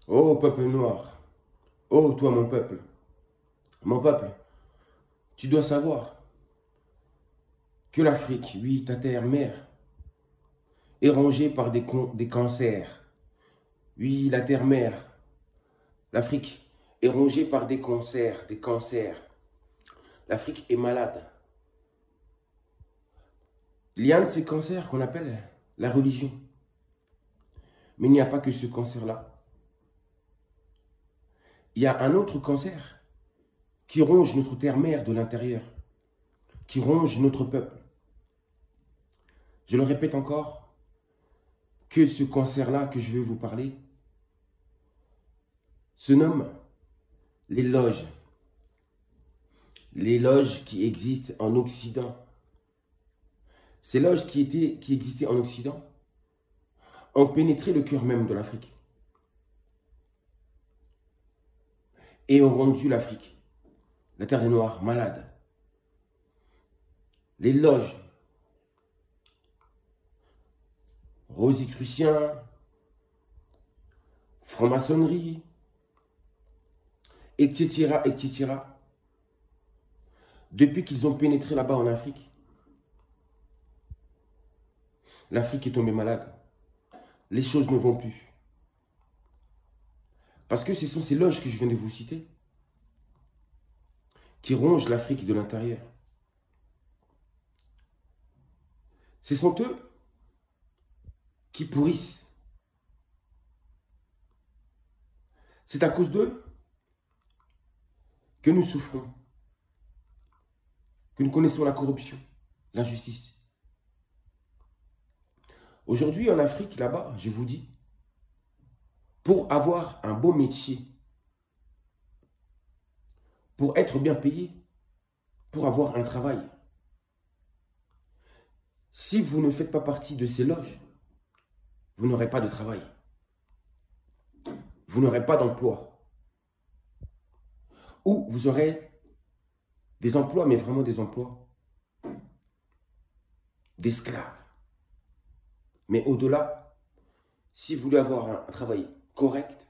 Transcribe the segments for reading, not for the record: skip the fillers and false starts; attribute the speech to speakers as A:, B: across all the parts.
A: Ô peuple noir, ô toi mon peuple, tu dois savoir que l'Afrique, oui, ta terre-mère, est rongée par des cancers. Oui, la terre-mère, l'Afrique, est rongée par des cancers. L'Afrique est malade. Il y a un de ces cancers qu'on appelle la religion. Mais il n'y a pas que ce cancer-là. Il y a un autre cancer qui ronge notre terre-mère de l'intérieur, qui ronge notre peuple. Je le répète encore, que ce cancer-là que je vais vous parler se nomme les loges. Les loges qui existent en Occident. Ces loges qui existaient en Occident ont pénétré le cœur même de l'Afrique et ont rendu l'Afrique, la terre des Noirs, malade. Les loges rosicruciens, franc-maçonnerie, etc., etc., depuis qu'ils ont pénétré là-bas en Afrique, l'Afrique est tombée malade. Les choses ne vont plus. Parce que ce sont ces loges que je viens de vous citer qui rongent l'Afrique de l'intérieur. Ce sont eux qui pourrissent. C'est à cause d'eux que nous souffrons, que nous connaissons la corruption, l'injustice. Aujourd'hui, en Afrique, là-bas, je vous dis, pour avoir un beau métier, pour être bien payé, pour avoir un travail, si vous ne faites pas partie de ces loges, vous n'aurez pas de travail. Vous n'aurez pas d'emploi. Ou vous aurez des emplois, mais vraiment des emplois d'esclaves. Mais au-delà, si vous voulez avoir un travail correct,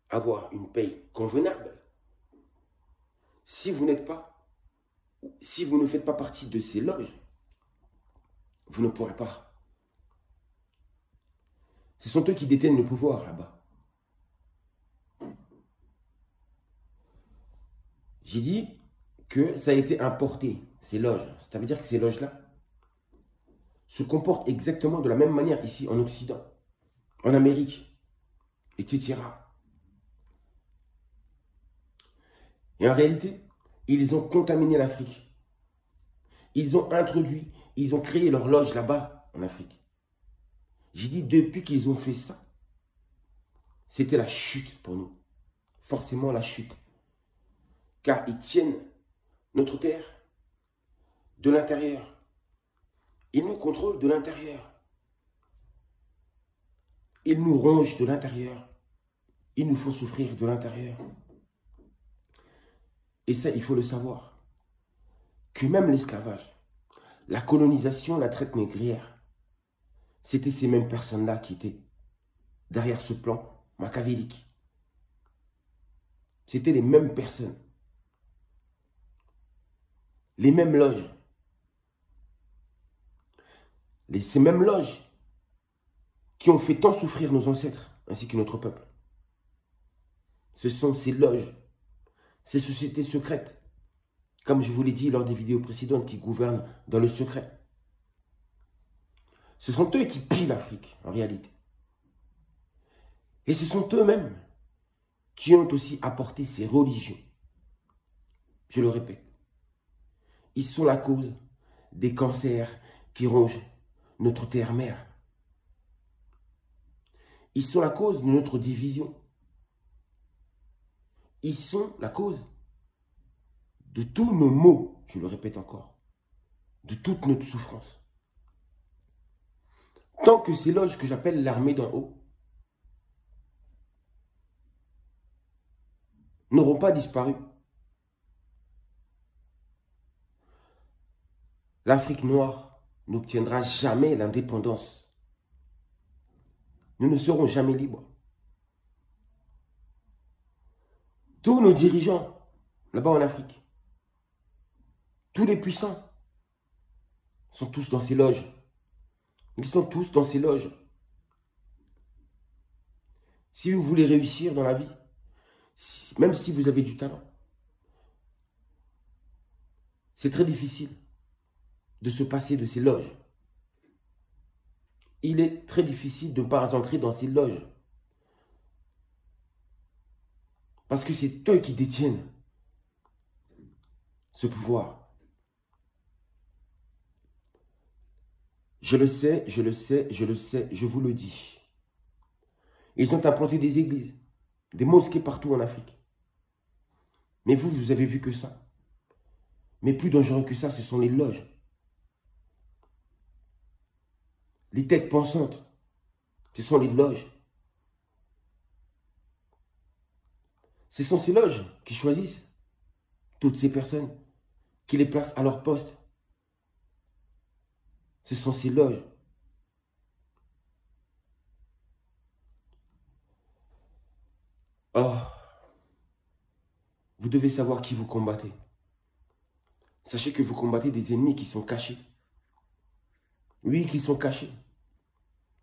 A: avoir une paye convenable, si vous n'êtes pas, si vous ne faites pas partie de ces loges, vous ne pourrez pas. Ce sont eux qui détiennent le pouvoir là-bas. J'ai dit que ça a été importé, ces loges. Ça veut dire que ces loges-là se comportent exactement de la même manière ici en Occident, en Amérique, etc. Et en réalité, ils ont contaminé l'Afrique. Ils ont introduit, ils ont créé leur loge là-bas en Afrique. J'ai dit depuis qu'ils ont fait ça, c'était la chute pour nous. Forcément la chute. Car ils tiennent notre terre de l'intérieur. Ils nous contrôlent de l'intérieur. Ils nous rongent de l'intérieur. Ils nous font souffrir de l'intérieur. Et ça, il faut le savoir. Que même l'esclavage, la colonisation, la traite négrière, c'était ces mêmes personnes-là qui étaient derrière ce plan machiavélique. C'était les mêmes personnes. Les mêmes loges. Ces mêmes loges qui ont fait tant souffrir nos ancêtres ainsi que notre peuple. Ce sont ces loges, ces sociétés secrètes, comme je vous l'ai dit lors des vidéos précédentes, qui gouvernent dans le secret. Ce sont eux qui pillent l'Afrique, en réalité. Et ce sont eux-mêmes qui ont aussi apporté ces religions. Je le répète. Ils sont la cause des cancers qui rongent notre terre-mère. Ils sont la cause de notre division. Ils sont la cause de tous nos maux, je le répète encore, de toute notre souffrance. Tant que ces loges que j'appelle l'armée d'en haut n'auront pas disparu, l'Afrique noire n'obtiendra jamais l'indépendance. Nous ne serons jamais libres. Tous nos dirigeants, là-bas en Afrique, tous les puissants, sont tous dans ces loges. Ils sont tous dans ces loges. Si vous voulez réussir dans la vie, même si vous avez du talent, c'est très difficile de se passer de ces loges. Il est très difficile de ne pas entrer dans ces loges. Parce que c'est eux qui détiennent ce pouvoir. Je le sais, je le sais, je le sais, je vous le dis. Ils ont implanté des églises, des mosquées partout en Afrique. Mais vous, vous avez vu que ça. Mais plus dangereux que ça, ce sont les loges. Les têtes pensantes, ce sont les loges. Ce sont ces loges qui choisissent toutes ces personnes, qui les placent à leur poste. Ce sont ces loges. Oh, vous devez savoir qui vous combattez. Sachez que vous combattez des ennemis qui sont cachés. Oui, qui sont cachés,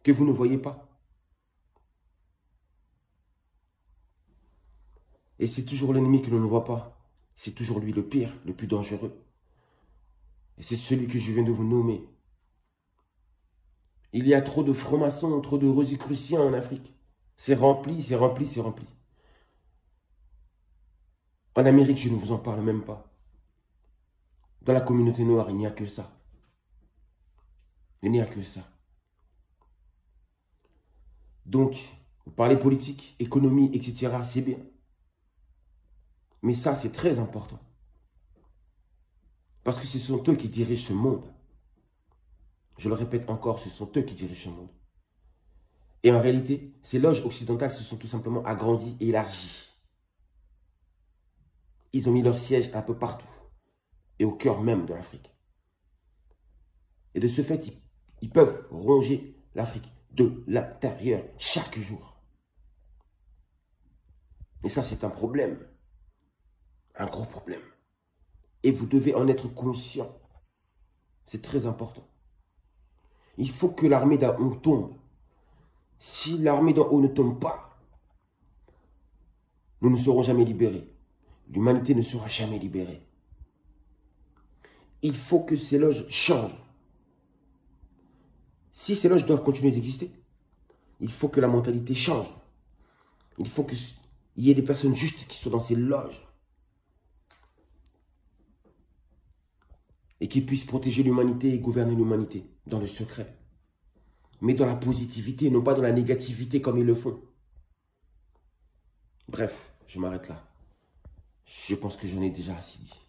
A: que vous ne voyez pas. Et c'est toujours l'ennemi que l'on ne voit pas. C'est toujours lui le pire, le plus dangereux. Et c'est celui que je viens de vous nommer. Il y a trop de francs-maçons, trop de rosicruciens en Afrique. C'est rempli, c'est rempli, c'est rempli. En Amérique, je ne vous en parle même pas. Dans la communauté noire, il n'y a que ça. Il n'y a que ça. Donc, vous parlez politique, économie, etc., c'est bien. Mais ça, c'est très important. Parce que ce sont eux qui dirigent ce monde. Je le répète encore, ce sont eux qui dirigent ce monde. Et en réalité, ces loges occidentales se sont tout simplement agrandies et élargies. Ils ont mis leur siège un peu partout. Et au cœur même de l'Afrique. Et de ce fait, ils peuvent ronger l'Afrique de l'intérieur chaque jour. Et ça, c'est un problème. Un gros problème. Et vous devez en être conscient. C'est très important. Il faut que l'armée d'en haut tombe. Si l'armée d'en haut ne tombe pas, nous ne serons jamais libérés. L'humanité ne sera jamais libérée. Il faut que ces loges changent. Si ces loges doivent continuer d'exister, il faut que la mentalité change. Il faut qu'il y ait des personnes justes qui soient dans ces loges. Et qui puissent protéger l'humanité et gouverner l'humanité dans le secret. Mais dans la positivité, non pas dans la négativité comme ils le font. Bref, je m'arrête là. Je pense que j'en ai déjà assez dit.